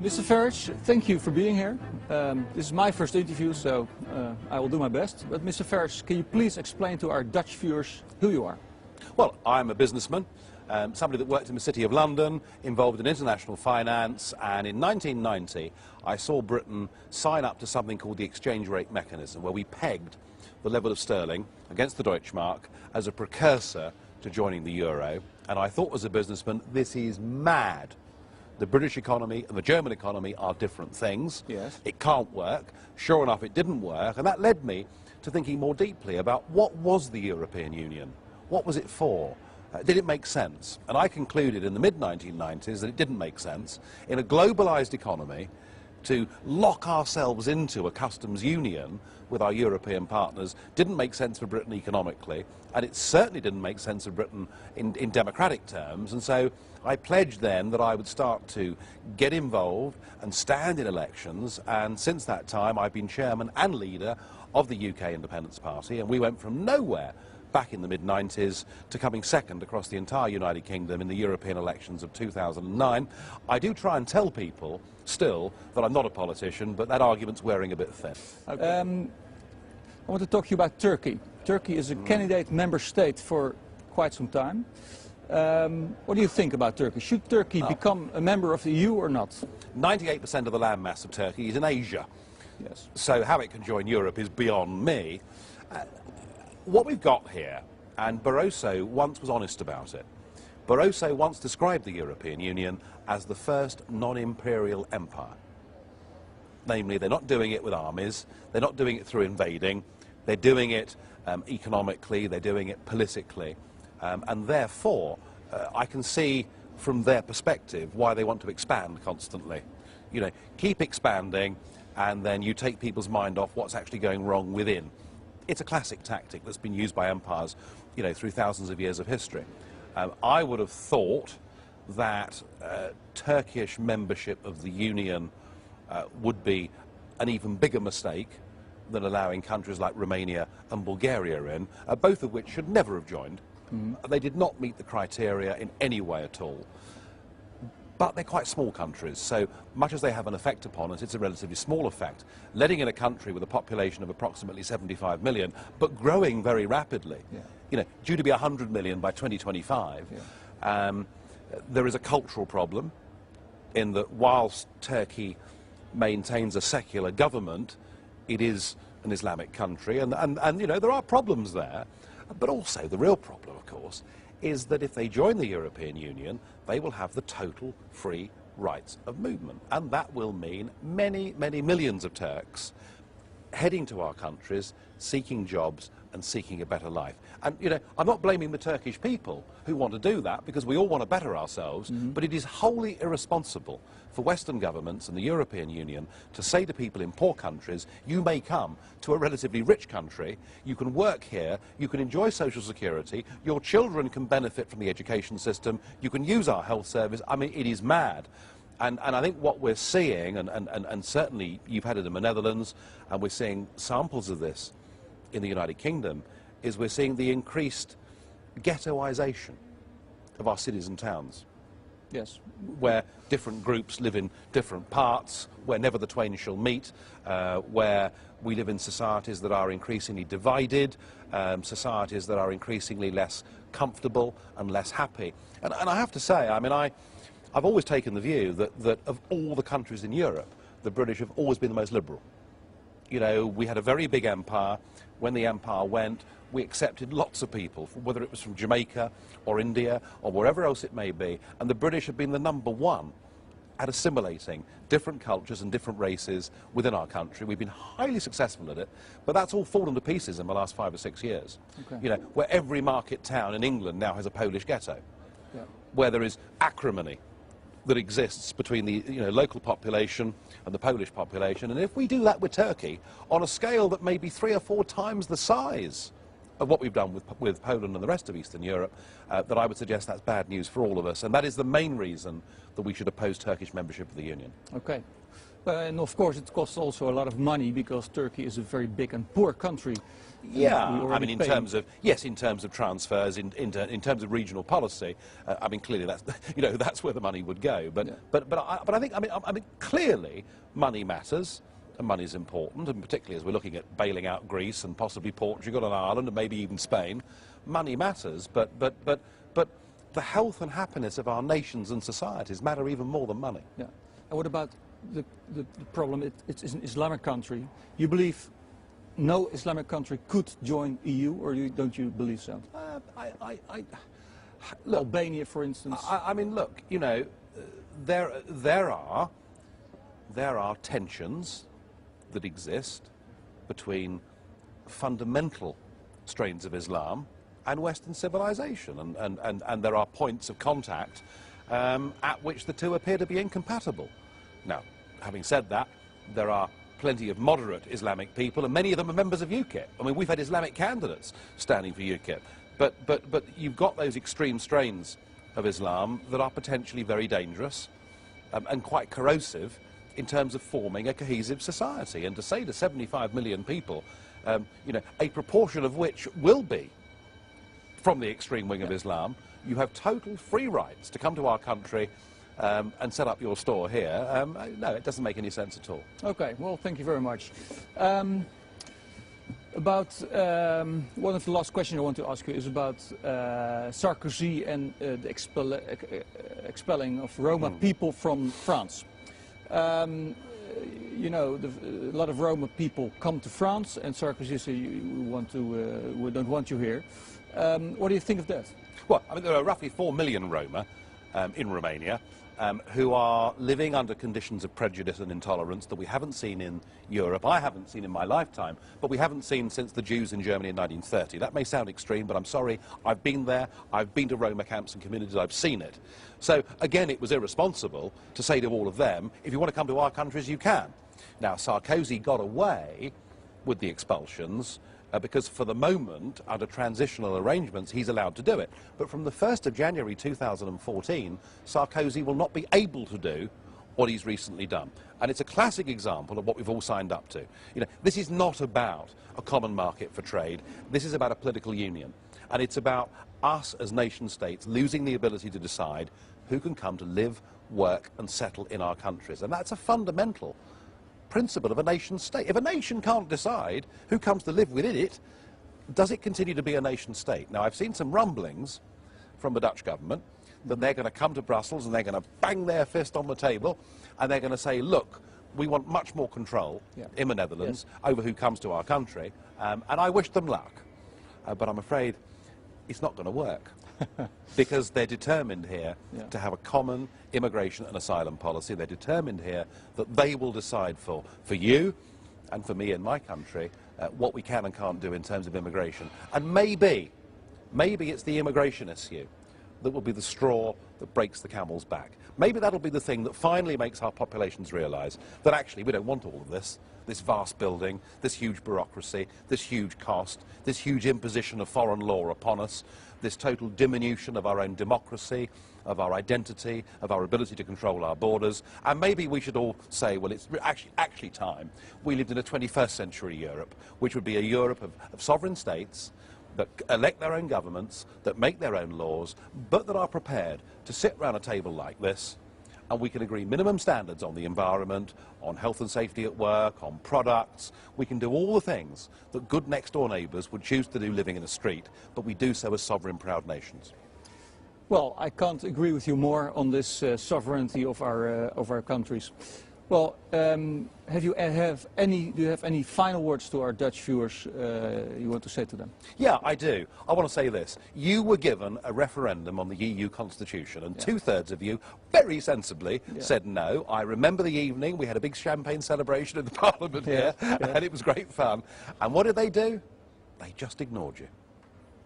Mr. Farage, thank you for being here. This is my first interview, so I will do my best. But Mr. Farage, can you please explain to our Dutch viewers who you are? Well, I'm a businessman, somebody that worked in the City of London, involved in international finance, and in 1990 I saw Britain sign up to something called the exchange rate mechanism, where we pegged the level of sterling against the Deutschmark as a precursor to joining the euro. And I thought, as a businessman, this is mad. The British economy and the German economy are different things. Yes. It can't work. Sure enough, it didn't work, and that led me to thinking more deeply about what was the European Union? What was it for? Did it make sense? And I concluded in the mid-1990s that it didn't make sense in a globalized economy to lock ourselves into a customs union with our European partners. Didn't make sense for Britain economically, and it certainly didn't make sense for Britain in democratic terms. And so I pledged then that I would start to get involved and stand in elections, and since that time I've been chairman and leader of the UK Independence Party, and we went from nowhere back in the mid-90s to coming second across the entire United Kingdom in the European elections of 2009. I do try and tell people still that I'm not a politician, but that argument's wearing a bit thin. Okay. I want to talk to you about Turkey. Turkey is a candidate member state for quite some time. What do you think about Turkey? Should Turkey become a member of the EU or not? 98% of the landmass of Turkey is in Asia. Yes. So how it can join Europe is beyond me. What we've got here, and Barroso once was honest about it, Barroso once described the European Union as the first non-imperial empire. Namely, they're not doing it with armies, they're not doing it through invading, they're doing it economically, they're doing it politically, and therefore I can see from their perspective why they want to expand constantly. You know, keep expanding, and then you take people's mind off what's actually going wrong within. It's a classic tactic that's been used by empires, you know, through thousands of years of history. I would have thought that Turkish membership of the Union would be an even bigger mistake than allowing countries like Romania and Bulgaria in, both of which should never have joined. They did not meet the criteria in any way at all. But they're quite small countries, so much as they have an effect upon us, it's a relatively small effect. Letting in a country with a population of approximately 75 million, but growing very rapidly, you know, due to be 100 million by 2025, there is a cultural problem in that whilst Turkey maintains a secular government, it is an Islamic country, and you know, there are problems there. But also the real problem, of course, is that if they join the European Union, they will have the total free rights of movement. And that will mean many, many millions of Turks heading to our countries, seeking jobs and seeking a better life. And, you know, I'm not blaming the Turkish people who want to do that, because we all want to better ourselves, but it is wholly irresponsible for Western governments and the European Union to say to people in poor countries, you may come to a relatively rich country, you can work here, you can enjoy social security, your children can benefit from the education system, you can use our health service. I mean, it is mad. And I think what we're seeing, and certainly you've had it in the Netherlands, and we're seeing samples of this in the United Kingdom, is we're seeing the increased ghettoization of our cities and towns. Yes. Where different groups live in different parts, where never the twain shall meet, where we live in societies that are increasingly divided, societies that are increasingly less comfortable and less happy. And I have to say, I mean, I've always taken the view that of all the countries in Europe, the British have always been the most liberal. You know, we had a very big empire. When the empire went, we accepted lots of people, whether it was from Jamaica or India or wherever else it may be, and the British have been the #1 at assimilating different cultures and different races within our country. We've been highly successful at it, but that's all fallen to pieces in the last 5 or 6 years. Okay. You know, where every market town in England now has a Polish ghetto, where there is acrimony that exists between the local population and the Polish population. And if we do that with Turkey on a scale that may be 3 or 4 times the size of what we've done with Poland and the rest of Eastern Europe, that I would suggest that's bad news for all of us. And that is the main reason that we should oppose Turkish membership of the Union. Okay. And of course it costs also a lot of money because Turkey is a very big and poor country. Yeah, I mean, in terms of transfers, in terms of regional policy, I mean, clearly that's that's where the money would go. But Yeah. but I think I mean clearly money matters and money is important, and particularly as we're looking at bailing out Greece and possibly Portugal and Ireland and maybe even Spain, money matters. But the health and happiness of our nations and societies matter even more than money. Yeah. And what about the problem? It's an Islamic country. You believe no Islamic country could join EU, or don't you believe so? Look, Albania, for instance. I mean, look, you know, there are tensions that exist between fundamental strains of Islam and Western civilization, and there are points of contact at which the two appear to be incompatible. Now, having said that, there are plenty of moderate Islamic people, and many of them are members of UKIP. I mean, we've had Islamic candidates standing for UKIP, but you've got those extreme strains of Islam that are potentially very dangerous and quite corrosive in terms of forming a cohesive society. And to say to 75 million people, you know, a proportion of which will be from the extreme wing of Islam, you have total free rights to come to our country and set up your store here. No, it doesn't make any sense at all. Okay, well, thank you very much. About one of the last questions I want to ask you is about Sarkozy and the expelling of Roma people from France. You know, a lot of Roma people come to France, and Sarkozy says, we don't want you here. What do you think of that? Well, I mean, there are roughly 4 million Roma in Romania who are living under conditions of prejudice and intolerance that we haven't seen in Europe. I haven't seen in my lifetime, but we haven't seen since the Jews in Germany in 1930. That may sound extreme, but I'm sorry, I've been there, I've been to Roma camps and communities, I've seen it. So, again, it was irresponsible to say to all of them, if you want to come to our countries, you can. Now, Sarkozy got away with the expulsions because for the moment, under transitional arrangements, he's allowed to do it. But from the 1st of January 2014, Sarkozy will not be able to do what he's recently done. And it's a classic example of what we've all signed up to. You know, this is not about a common market for trade. This is about a political union. And it's about us as nation states losing the ability to decide who can come to live, work and settle in our countries. And that's a fundamental principle of a nation state. If a nation can't decide who comes to live within it, does it continue to be a nation state? Now, I've seen some rumblings from the Dutch government that they're going to come to Brussels and they're going to bang their fist on the table and they're going to say, look, we want much more control in the Netherlands over who comes to our country, and I wish them luck. But I'm afraid it's not going to work. Because they're determined here to have a common immigration and asylum policy. They're determined here that they will decide for you and for me in my country what we can and can't do in terms of immigration. And maybe it's the immigration issue that will be the straw that breaks the camel's back. Maybe that'll be the thing that finally makes our populations realise that actually we don't want all of this vast building, this huge bureaucracy, this huge cost, this huge imposition of foreign law upon us, this total diminution of our own democracy, of our identity, of our ability to control our borders. And maybe we should all say, well, it's actually time we lived in a 21st century Europe, which would be a Europe of sovereign states that elect their own governments, that make their own laws, but that are prepared to sit around a table like this, and we can agree minimum standards on the environment, on health and safety at work, on products. We can do all the things that good next-door neighbours would choose to do living in a street, but we do so as sovereign, proud nations. Well, I can't agree with you more on this sovereignty of our countries. Well, do you have any final words to our Dutch viewers you want to say to them? Yeah, I do. I want to say this. You were given a referendum on the EU Constitution, and two-thirds of you, very sensibly, said no. I remember the evening. We had a big champagne celebration in the Parliament here, and it was great fun. And what did they do? They just ignored you.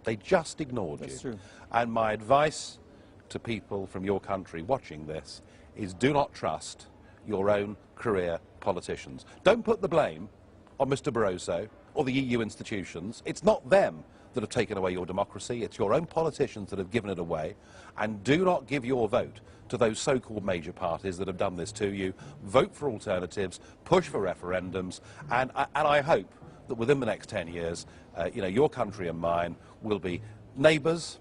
They just ignored you. That's true. And my advice to people from your country watching this is do not trust your own career politicians. Don't put the blame on Mr. Barroso or the EU institutions. It's not them that have taken away your democracy. It's your own politicians that have given it away. And do not give your vote to those so-called major parties that have done this to you. Vote for alternatives, push for referendums, and I hope that within the next 10 years, your country and mine will be neighbours,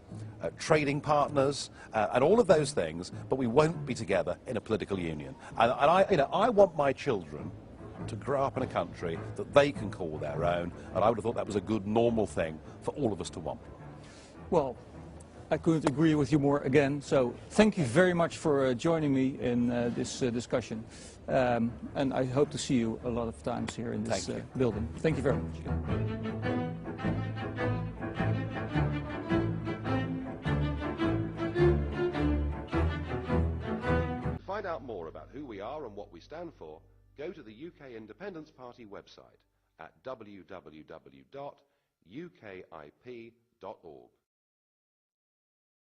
trading partners, and all of those things, but we won't be together in a political union. And I want my children to grow up in a country that they can call their own, and I would have thought that was a good, normal thing for all of us to want. Well, I couldn't agree with you more again, so thank you very much for joining me in this discussion, and I hope to see you a lot of times here in this building. Thank you very much. To find out more about who we are and what we stand for, go to the UK Independence Party website at www.ukip.org.